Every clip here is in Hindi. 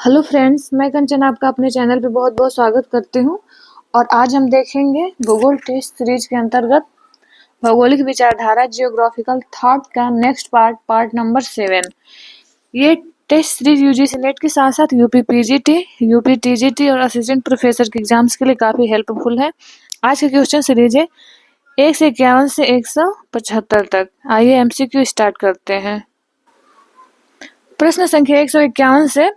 हेलो फ्रेंड्स, मैं कंचन आपका अपने चैनल पे बहुत बहुत स्वागत करती हूँ। और आज हम देखेंगे भूगोल टेस्ट सीरीज के अंतर्गत भौगोलिक विचारधारा जियोग्राफिकल थॉट का नेक्स्ट पार्ट नंबर 7। ये टेस्ट सीरीज यूजीसी नेट के साथ साथ यूपी पीजीटी, यूपी टीजीटी और असिस्टेंट प्रोफेसर के एग्जाम्स के लिए काफ़ी हेल्पफुल है। आज का क्वेश्चन सीरीज है 1 से 51 से 175 तक। आइए एमसीक्यू स्टार्ट करते हैं। प्रश्न संख्या 151 से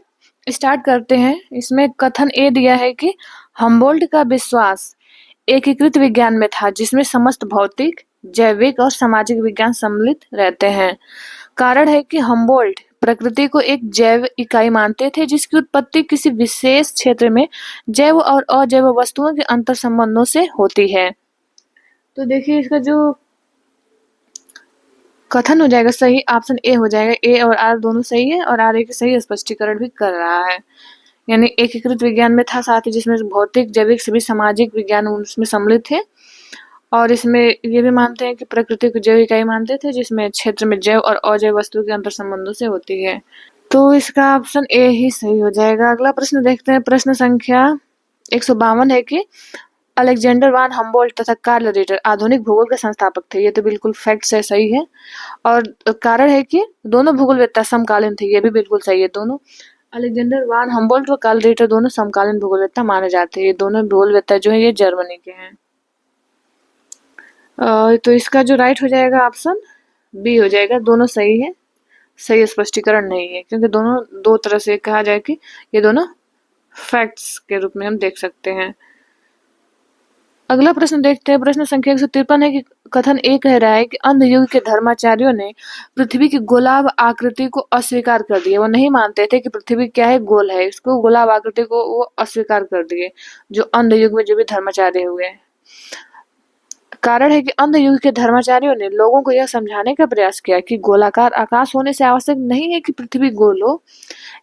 स्टार्ट करते हैं। इसमें कथन ए दिया है कि हम्बोल्ट का विश्वास एकीकृत विज्ञान में था जिसमें समस्त भौतिक, जैविक और सामाजिक विज्ञान सम्मिलित रहते हैं। कारण है कि हम्बोल्ट प्रकृति को एक जैव इकाई मानते थे जिसकी उत्पत्ति किसी विशेष क्षेत्र में जैव और अजैव वस्तुओं के अंतर संबंधों से होती है। तो देखिए इसका जो कथन हो जाएगा सही, ऑप्शन ए हो जाएगा। ए और आर दोनों सही है और आर ए के सही स्पष्टीकरण भी कर रहा है। यानी एकीकृत विज्ञान में था, साथ ही जिसमें भौतिक, जैविक सभी सामाजिक विज्ञान उसमें सम्मिलित थे। और इसमें ये भी मानते हैं कि प्रकृति को जैव इकाई मानते थे जिसमें क्षेत्र में जैव और अजैव वस्तुओं के अंतर संबंधों से होती है। तो इसका ऑप्शन ए ही सही हो जाएगा। अगला प्रश्न देखते हैं। प्रश्न संख्या 152 है कि अलेक्जेंडर वान हम्बोल्ट तथा कार्ल रिटर आधुनिक भूगोल के संस्थापक थे। ये तो बिल्कुल फैक्ट से सही है। और कारण है कि दोनों भूगोलवेत्ता समकालीन थे। ये भी बिल्कुल सही है। दोनों अलेक्जेंडर वान हम्बोल्ट व कार्ल रिटर दोनों समकालीन भूगोलवेत्ता माने जाते हैं। ये दोनों भूगोलवेत्ता जो है ये जर्मनी के हैं। तो इसका जो राइट हो जाएगा ऑप्शन बी हो जाएगा। दोनों सही है, सही स्पष्टीकरण नहीं है क्योंकि दोनों दो तरह से कहा जाए कि ये दोनों फैक्ट्स के रूप में हम देख सकते हैं। अगला प्रश्न देखते हैं। प्रश्न संख्या 153 है कि कथन ए कह रहा है कि अंध युग के धर्माचार्यों ने पृथ्वी की गोलाभ आकृति को अस्वीकार कर दिया। वो नहीं मानते थे कि पृथ्वी क्या है, गोल है। इसको गोलाभ आकृति को वो अस्वीकार कर दिए, जो अंध युग में जो भी धर्माचार्य हुए। कारण है कि अंध युग के धर्माचार्यों ने लोगों को यह समझाने का प्रयास किया कि गोलाकार आकाश होने से आवश्यक नहीं है कि पृथ्वी गोल हो।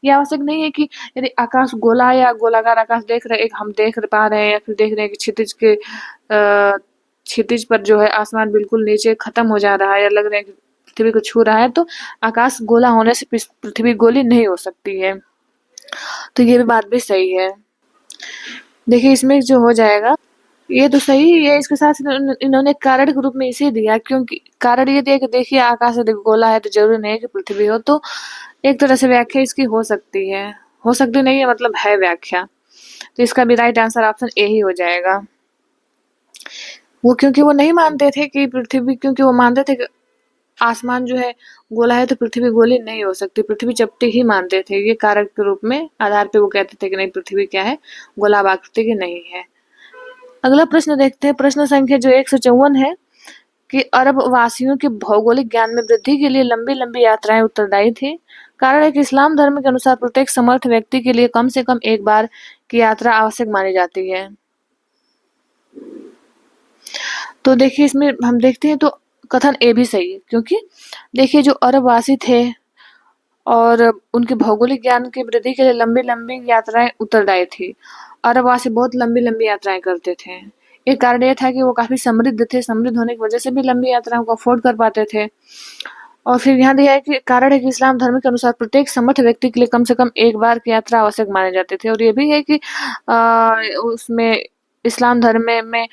यह आवश्यक नहीं है कि यदि आकाश गोला या गोलाकार आकाश देख रहे, एक हम देख पा रहे हैं या फिर देख रहे हैं कि क्षितिज पर जो है आसमान बिल्कुल नीचे खत्म हो जा रहा है या लग रहा है कि पृथ्वी को छू रहा है, तो आकाश गोला होने से पृथ्वी गोली नहीं हो सकती है। तो ये भी बात भी सही है। देखिए इसमें जो हो जाएगा ये तो सही है। इसके साथ इन्होंने कारण के रूप में इसे दिया क्योंकि कारण ये दिया कि देखिए आकाश यदि गोला है तो जरूरी नहीं है कि पृथ्वी हो। तो एक तरह से व्याख्या इसकी हो सकती है, हो सकती नहीं है मतलब है व्याख्या। तो इसका भी राइट आंसर ऑप्शन ए ही हो जाएगा। वो क्योंकि वो नहीं मानते थे कि पृथ्वी, क्योंकि वो मानते थे कि आसमान जो है गोला है तो पृथ्वी गोली नहीं हो सकती, पृथ्वी चपटी ही मानते थे। ये कारक के रूप में आधार पे वो कहते थे कि नहीं, पृथ्वी क्या है, गोलाभ आकृति की नहीं है। अगला प्रश्न देखते हैं। प्रश्न संख्या जो 154 है कि अरब वासियों के भौगोलिक ज्ञान में वृद्धि के लिए लंबी लंबी यात्राएं उत्तरदायी थी। कारण है कि इस्लाम धर्म के अनुसार प्रत्येक समर्थ व्यक्ति के लिए कम से कम एक बार की यात्रा आवश्यक मानी जाती है। तो देखिए इसमें हम देखते हैं तो कथन ए भी सही है क्योंकि देखिए जो अरब वासी थे और उनके भौगोलिक ज्ञान की वृद्धि के लिए लंबी लंबी यात्राएं उत्तरदायी थी। अरब वासी बहुत लंबी लंबी यात्राएं करते थे। एक कारण यह था कि वो काफी समृद्ध थे, समृद्ध होने की वजह से भी लंबी यात्राओं को अफोर्ड कर पाते थे। और फिर यहाँ दिया है कि कारण है कि इस्लाम धर्म के अनुसार प्रत्येक समर्थ व्यक्ति के लिए कम से कम एक बार की यात्रा आवश्यक माने जाते थे। और ये भी है कि उसमें इस्लाम धर्म में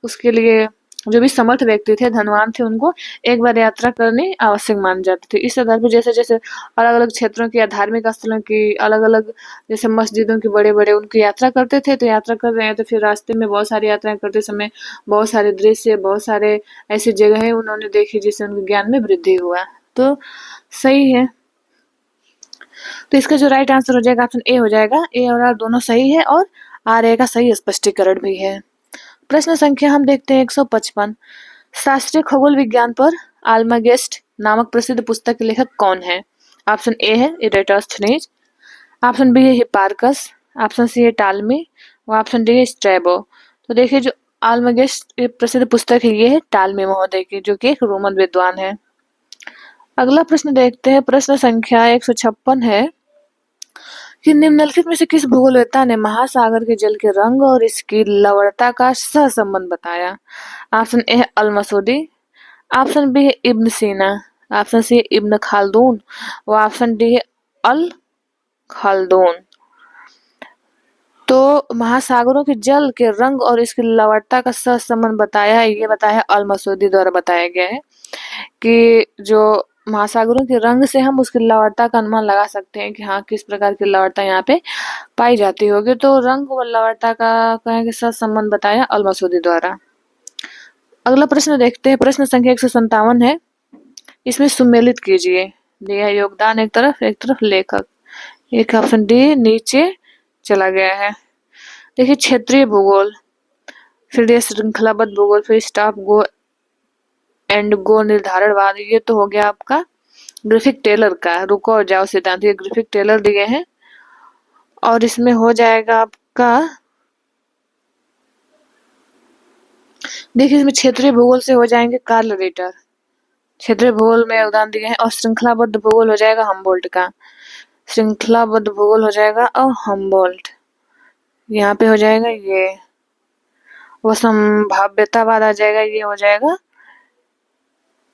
उसके लिए जो भी समर्थ व्यक्ति थे, धनवान थे, उनको एक बार यात्रा करनी आवश्यक मानी जाती थी। इस आधार पर जैसे जैसे अलग अलग क्षेत्रों की या धार्मिक स्थलों की अलग अलग, जैसे मस्जिदों की बड़े बड़े उनकी यात्रा करते थे, तो यात्रा कर रहे हैं तो फिर रास्ते में बहुत सारी यात्राएं करते समय बहुत सारे दृश्य, बहुत सारे ऐसी जगह उन्होंने देखी जिससे उनके ज्ञान में वृद्धि हुआ। तो सही है। तो इसका जो राइट आंसर हो जाएगा ऑप्शन ए हो जाएगा। ए और आर दोनों सही है और आर ए का सही स्पष्टीकरण भी है। प्रश्न संख्या हम देखते हैं 155। शास्त्रीय खगोल विज्ञान पर आल्मागेस्ट नामक प्रसिद्ध पुस्तक के लेखक कौन है? ऑप्शन ए है इरेटोस्थनीज, ऑप्शन बी है हिप्पारकस, ऑप्शन सी है टालमी और ऑप्शन डी है स्ट्रैबो। तो देखिए जो आल्मागेस्ट प्रसिद्ध पुस्तक है ये है टालमी महोदय की, जो कि एक रोमन विद्वान है। अगला प्रश्न देखते हैं। प्रश्न संख्या 156 है कि निम्नलिखित में से किस भूगोलवेत्ता ने महासागर के जल के रंग और इसकी लवणता का सहसंबंध बताया? ऑप्शन ए है अल मसूदी, ऑप्शन बी है इब्न सीना, ऑप्शन सी है इब्न खालदून और ऑप्शन डी है अल खालदून। तो महासागरों के जल के रंग और इसकी लवणता का सहसंबंध बताया है, ये बताया है अल-मसूदी द्वारा बताया गया है कि जो महासागरों के रंग से हम उसकी लवणता का अनुमान लगा सकते हैं कि हाँ किस प्रकार की लवणता यहाँ पे पाई जाती होगी। तो रंग व लवणता का कहेंगे सहसंबंध बताया अल-मसूदी द्वारा। अगला प्रश्न देखते हैं, प्रश्न संख्या 157 है, इसमें सुमेलित कीजिए। दिया है योगदान एक तरफ लेखक। एक ऑप्शन डी नीचे चला गया है। देखिए क्षेत्रीय भूगोल, फिर ये श्रृंखलाबद्ध भूगोल, फिर स्टॉप गो एंड गो निर्धारणवाद, ये तो हो गया आपका ग्रिफिथ टेलर का रुको और जाओ सिद्धांत, ये ग्रिफिथ टेलर दिए हैं। और इसमें हो जाएगा आपका, देखिए इसमें क्षेत्रीय भूगोल से हो जाएंगे कार्ल रिटर, क्षेत्रीय भूगोल में योगदान दिए हैं। और श्रृंखलाबद्ध भूगोल हो जाएगा हम्बोल्ट का, श्रृंखलाबद्ध भूगोल हो जाएगा और हम्बोल्ट। यहाँ पे हो जाएगा ये, वो संभाव्यतावाद आ जाएगा, ये हो जाएगा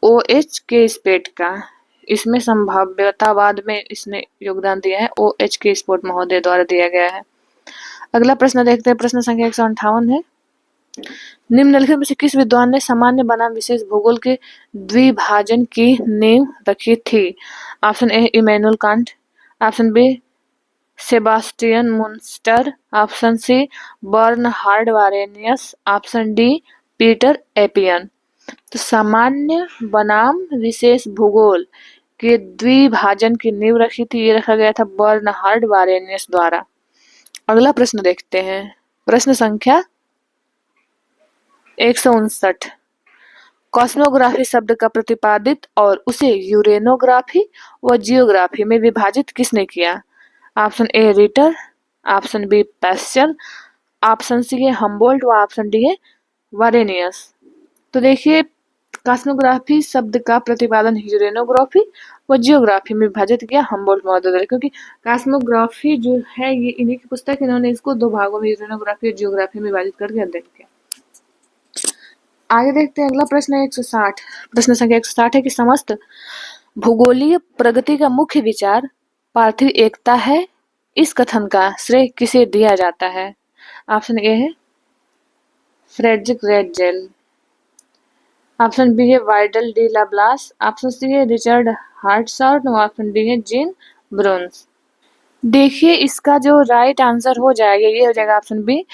OH के स्पेट का। इसमें संभाव्यतावाद में इसने योगदान दिया है OH के स्पेट महोदय द्वारा दिया गया है। अगला प्रश्न देखते हैं, प्रश्न संख्या 158 है, निम्नलिखित में से किस विद्वान ने सामान्य बनाम विशेष भूगोल के द्विभाजन की नींव रखी थी? Option A Immanuel Kant, option B Sebastian Munster, option C Bernhard Varenius, option D Peter Apian. तो सामान्य बनाम विशेष भूगोल के द्विभाजन की नींव रखी थी, ये रखा गया था बर्नहार्ड वारेनियस द्वारा। अगला प्रश्न देखते हैं, प्रश्न संख्या 159, कॉस्मोग्राफी शब्द का प्रतिपादित और उसे यूरेनोग्राफी व जियोग्राफी में विभाजित किसने किया? Option A Ritter, option B Pascal, option C है हम्बोल्ट व ऑप्शन डी है वारेनियस। तो देखिए कॉस्मोग्राफी शब्द का प्रतिपादन यूरेनोग्राफी व जियोग्राफी में विभाजित किया हम्बोल्ट महोदय द्वारा, क्योंकि कॉस्मोग्राफी जो है ये इन्हीं की पुस्तक, इन्होंने इसको दो भागों में यूरेनोग्राफी और जियोग्राफी में विभाजित करके अध्ययन किया। आगे देखते हैं, अगला प्रश्न है 160, प्रश्न संख्या 160 है कि समस्त भूगोलीय प्रगति का मुख्य विचार पार्थिव एकता है, इस कथन का श्रेय किसे दिया जाता है? ऑप्शन ए है फ्रेडरिक रेडजेल, ऑप्शन बी है वाइडल डी लाब्लास, ऑप्शन सी है रिचर्ड हार्टशॉर्ट, ऑप्शन डी है जीन ब्रोन्स। देखिए इसका जो राइट आंसर हो जाएगा ये हो जाएगा ऑप्शन बी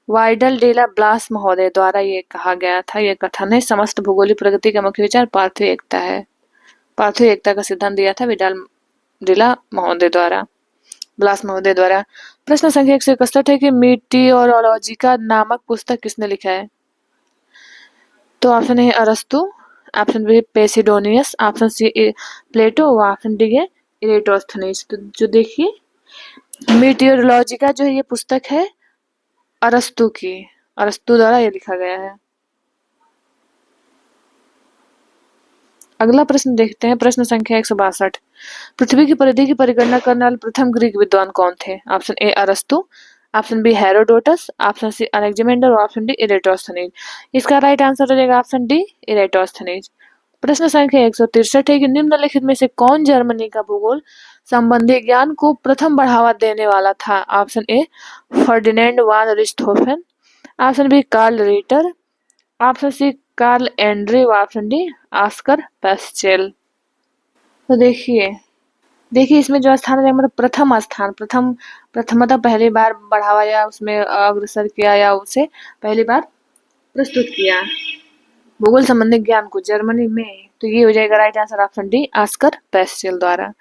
वाइडल डी लाब्लास महोदय द्वारा ये कहा गया था, ये कथन है समस्त भूगोलिक प्रगति का मुख्य विचार पार्थिव एकता है। पार्थिव एकता का सिद्धांत दिया था विडाल डिला महोदय द्वारा, ब्लास महोदय द्वारा। प्रश्न संख्या 161 है कि मीटियोरोलॉजिका नामक पुस्तक किसने लिखा है? तो ऑप्शन ए अरस्तु, ऑप्शन बी पेसिडोनियस, ऑप्शन सी प्लेटो व ऑप्शन डी है इरेटोस्थनीज। तो जो देखिए मीटियोरोलॉजिका जो है ये पुस्तक है अरस्तु की, अरस्तु द्वारा ये लिखा गया है। अगला प्रश्न देखते हैं, प्रश्न संख्या 162, पृथ्वी की परिधि की परिगणना करने वाले प्रथम ग्रीक विद्वान कौन थे? ऑप्शन ए अरस्तु, option B Herodotus, option C Alexander और ऑप्शन डी इरेटोस्थनीज। इसका राइट आंसर हो जाएगा ऑप्शन डी इरेटोस्थनीज। प्रश्न संख्या 163 है कि निम्नलिखित में से कौन जर्मनी का भूगोल संबंधी ज्ञान को प्रथम बढ़ावा देने वाला था? Option A Ferdinand von Richthofen, option B Carl Ritter, option C Karl Andree, option D Oscar Peschel. तो देखिए इसमें जो स्थान है मतलब प्रथम स्थान, प्रथमतः पहली बार बढ़ावा या उसमें अग्रसर किया या उसे पहली बार प्रस्तुत किया भूगोल संबंधी ज्ञान को जर्मनी में, तो ये हो जाएगा right answer option D Oscar Peschel द्वारा।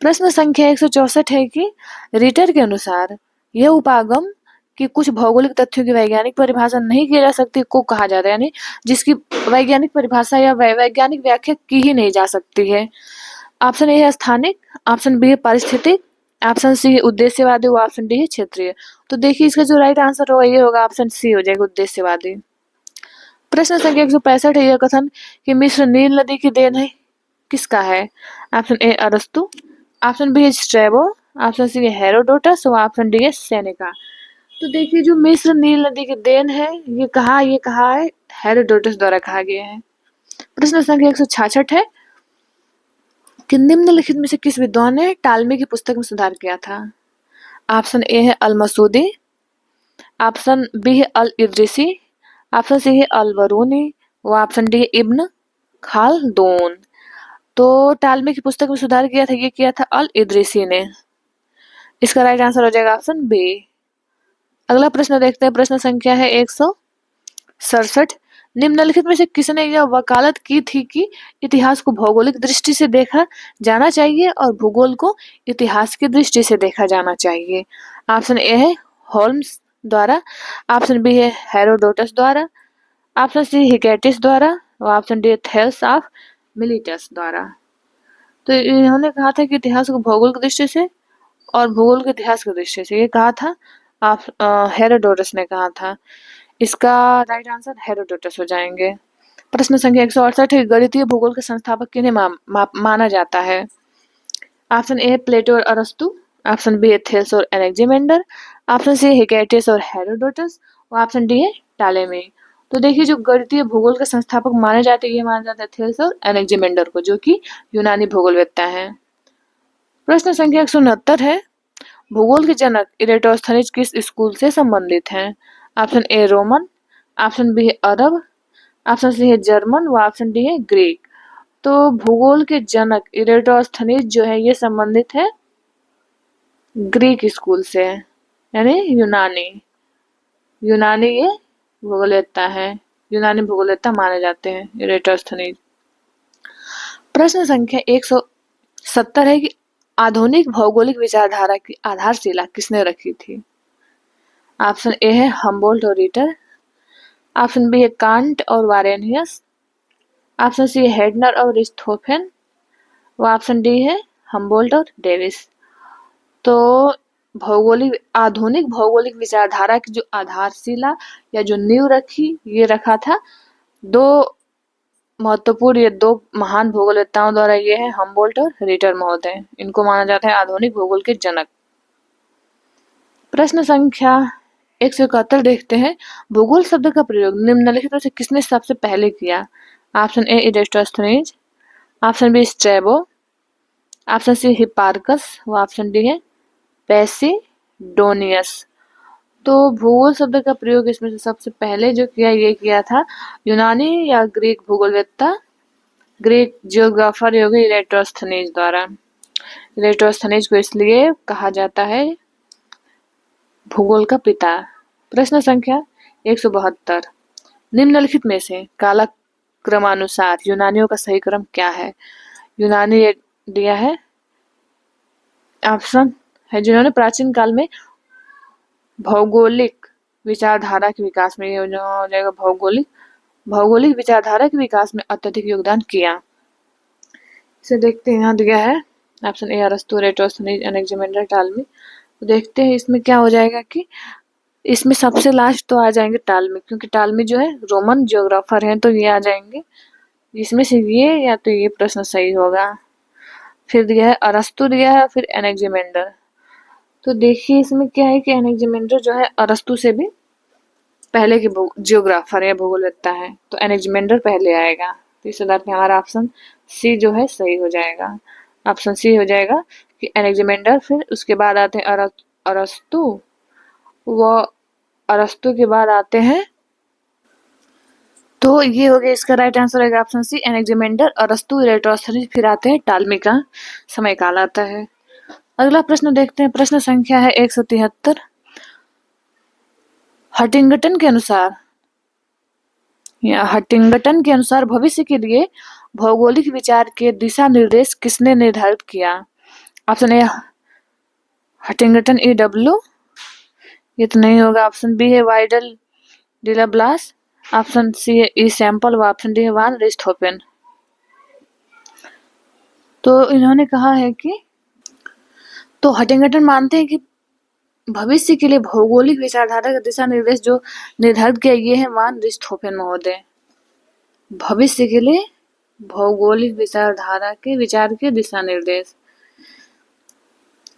प्रश्न संख्या 164 है कि रिटर के अनुसार यह उपागम कि कुछ भौगोलिक तथ्यों की वैज्ञानिक परिभाषा नहीं की जा सकती को कहा जाता है, यानी जिसकी वैज्ञानिक परिभाषा या वैज्ञानिक व्याख्या की ही नहीं जा सकती है। ऑप्शन ए है स्थानिक, ऑप्शन बी है पारिस्थितिक, ऑप्शन सी है उद्देश्यवादी और ऑप्शन डी है क्षेत्रीय। तो देखिए इसका जो राइट आंसर होगा ये होगा ऑप्शन सी हो जाएगा उद्देश्यवादी। प्रश्न संख्या 165 है, यह कथन कि मिस्र नील नदी की देन है किसका है? ऑप्शन ए अरस्तु, ऑप्शन बी है स्ट्रैबो, ऑप्शन सी है हेरोडोटस और ऑप्शन डी है सेनेका। तो देखिए जो मिस्र नील नदी की देन है ये कहा है हेरोडोटस द्वारा कहा गया है। प्रश्न संख्या 166 है कि निम्नलिखित में से किस विद्वान ने टालमी की पुस्तक में सुधार किया था? ऑप्शन ए है अल-मसूदी, ऑप्शन बी है अल इद्रिसी, ऑप्शन सी है अल बरूनी, व ऑप्शन डी है इब्न खालदून। तो टालमी की पुस्तक में सुधार किया था, ये किया था अल इद्रिसी ने। इसका राइट आंसर हो जाएगा ऑप्शन बी। अगला प्रश्न देखते हैं, प्रश्न संख्या है 167। निम्नलिखित में से किसने यह वकालत की थी कि इतिहास को भौगोलिक दृष्टि से देखा जाना चाहिए और भूगोल को इतिहास की दृष्टि से देखा जाना चाहिए? ऑप्शन ए है होल्म्स द्वारा, ऑप्शन बी है हेरोडोटस द्वारा, ऑप्शन सी हिकेटिस द्वारा, और ऑप्शन डी थेल्स ऑफ मिलिटस द्वारा। तो इन्होंने कहा था कि इतिहास को भौगोलिक दृष्टि से और भूगोल के इतिहास की दृष्टि से, ये कहा था आप हेरोडोटस ने कहा था। इसका राइट आंसर हेरोडोटस हो जाएंगे। प्रश्न संख्या 168 है, गणितीय भूगोल के संस्थापक किन्हें माना जाता है? ऑप्शन ए प्लेटो और अरस्तु, ऑप्शन बी है थेल्स और एनेक्जिमेंडर, ऑप्शन सी हिकेटिस और हेरोडोटस, और ऑप्शन डी है टालेमी। तो देखिए, जो गणितीय भूगोल के संस्थापक माने जाते हैं, ये माना जाता है थेल्स और एनेक्जिमेंडर को, जो कि यूनानी भूगोलवेत्ता हैं। प्रश्न संख्या 169 है, भूगोल के जनक इरेटोस्थनीज किस स्कूल से संबंधित हैं? Option A Roman, option B है अरब, ऑप्शन सी है जर्मन, व ऑप्शन डी है ग्रीक। तो भूगोल के जनक इरेटोस्थनीज जो है, ये संबंधित है ग्रीक स्कूल से, यानी यूनानी। यूनानी ये भूगोलवेत्ता है, यूनानी भूगोलवेत्ता माने जाते हैं इरेटोस्थनीज। प्रश्न संख्या 170 है कि आधुनिक भौगोलिक विचारधारा की आधारशिला किसने रखी थी? ऑप्शन ए है हम्बोल्ट और रीटर, ऑप्शन बी है कांट और वारेनियस, ऑप्शन सी है हेडनर और रिस्थोफेन, व ऑप्शन डी है हम्बोल्ट और डेविस। तो आधुनिक भौगोलिक विचारधारा की जो आधारशिला या जो नींव रखी, ये रखा था दो महत्वपूर्ण, ये दो महान भूगोलवेत्ताओं द्वारा, ये है हम्बोल्ट और रीटर महोदय। इनको माना जाता है आधुनिक भूगोल के जनक। प्रश्न संख्या 171 देखते हैं, भूगोल शब्द का प्रयोग निम्नलिखित में से किसने सबसे पहले किया? Option A Eratosthenes, option B Strabo, option C Hipparchus, व ऑप्शन डी है पैसिडोनियस। तो भूगोल शब्द का प्रयोग इसमें से सबसे पहले जो किया, ये किया था यूनानी या ग्रीक भूगोलवेत्ता, ग्रीक जियोग्राफर योगी इरेटोस्थनीज द्वारा। इरेटोस्थनीज को इसलिए कहा जाता है भूगोल का पिता। प्रश्न संख्या 172, निम्नलिखित में से कालक्रमानुसार यूनानियों का सही क्रम क्या है? यूनानी दिया है ऑप्शन है, जिन्होंने प्राचीन काल में भौगोलिक विचारधारा के विकास में, हो जाएगा भौगोलिक विचारधारा के विकास में अत्यधिक योगदान किया। इसे देखते हैं, यहाँ दिया है ऑप्शन ए अरस्तु, इरेटोस्थनीज, एनेक्जिमेंडर, टालमी। तो देखते हैं इसमें क्या हो जाएगा कि इसमें सबसे लास्ट तो आ जाएंगे टालमी, क्योंकि टालमी जो है रोमन जियोग्राफर हैं, तो ये आ जाएंगे। इसमें से ये या तो ये प्रश्न सही होगा। फिर दिया है अरस्तु दिया है, फिर एनेक्जिमेंडर। तो देखिए इसमें क्या है कि एनेक्जिमेंडर जो है अरस्तु से भी पहले के जियोग्राफर या भूगोलवेत्ता है, तो एनेक्जिमेंडर पहले आएगा। तो इस आधार पे हमारा ऑप्शन सी जो है सही हो जाएगा। ऑप्शन सी हो जाएगा कि एनेक्जिमेंडर, फिर उसके बाद आते हैं अरस्तु, वो अरस्तु के बाद आते हैं, तो ये हो गया इसका राइट आंसर रहेगा ऑप्शन सी एनेक्जिमेंडर, अरस्तु, इरेटोस्थनीज, फिर आते हैं टालमी का समय काल आता है। अगला प्रश्न देखते हैं, प्रश्न संख्या है 173। हटिंगटन के अनुसार भविष्य के लिए भौगोलिक विचार के दिशा निर्देश किसने निर्धारित किया? ऑप्शन ए हटिंगटन EW, ये तो नहीं होगा। ऑप्शन बी है वाइडल डिलाब्लास, ऑप्शन सी है ई सैंपल, व ऑप्शन डी है वान रिस्थोफेन। तो इन्होंने कहा है कि, तो हटिंगटन मानते हैं कि भविष्य के लिए भौगोलिक विचारधारा का दिशा निर्देश जो निर्धारित किया, ये है वान रिस्थोफेन महोदय। भविष्य के लिए भौगोलिक विचारधारा के विचार के दिशा निर्देश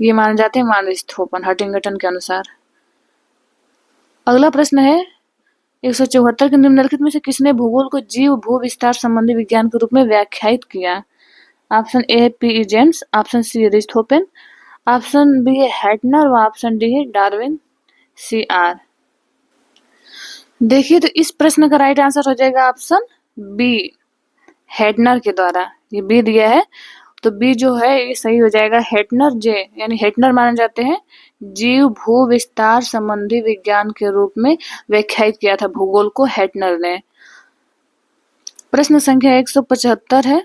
ये माने जाते हैं वान रिस्थोफेन, हटिंगटन के अनुसार। अगला प्रश्न है 174 के निम्नलिखित में से किसने भूगोल को जीव भू विस्तार संबंधी विज्ञान के रूप में व्याख्यायित किया? Option A P.E. James, option C Richthofen, option B है हैटनर, व ऑप्शन डी है डार्विन CR। देखिए तो इस प्रश्न का राइट आंसर हो जाएगा ऑप्शन बी, हेटनर के द्वारा। ये बी दिया है तो बी जो है ये सही हो जाएगा। हेटनर जे यानी हेटनर माने जाते हैं जीव भू विस्तार संबंधी विज्ञान के रूप में व्याख्यायित किया था भूगोल को हेटनर ने। प्रश्न संख्या 175 है,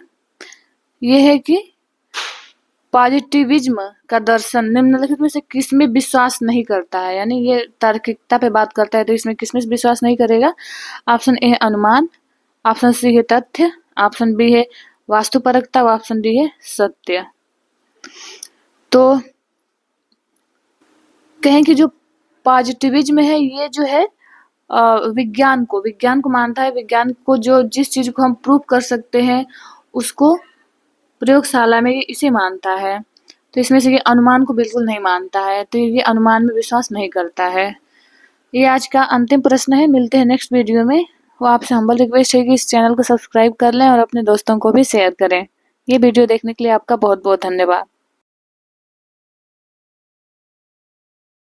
ये है कि पॉजिटिविज्म का दर्शन निम्नलिखित में से किसमें विश्वास नहीं करता है, यानी ये तार्किकता पे बात करता है तो इसमें किसमें विश्वास नहीं करेगा। ऑप्शन ए है अनुमान, ऑप्शन सी है तथ्य, ऑप्शन बी है वास्तुपरकता, ऑप्शन डी है सत्य। तो कहें कि जो पॉजिटिविज्म है ये जो है विज्ञान को मानता है। विज्ञान को जो जिस चीज को हम प्रूव कर सकते हैं उसको प्रयोगशाला में इसे मानता है। तो इसमें से ये अनुमान को बिल्कुल नहीं मानता है, तो ये अनुमान में विश्वास नहीं करता है। ये आज का अंतिम प्रश्न है। मिलते हैं नेक्स्ट वीडियो में। वो आपसे हम्बल रिक्वेस्ट है कि इस चैनल को सब्सक्राइब कर लें और अपने दोस्तों को भी शेयर करें। ये वीडियो देखने के लिए आपका बहुत बहुत धन्यवाद।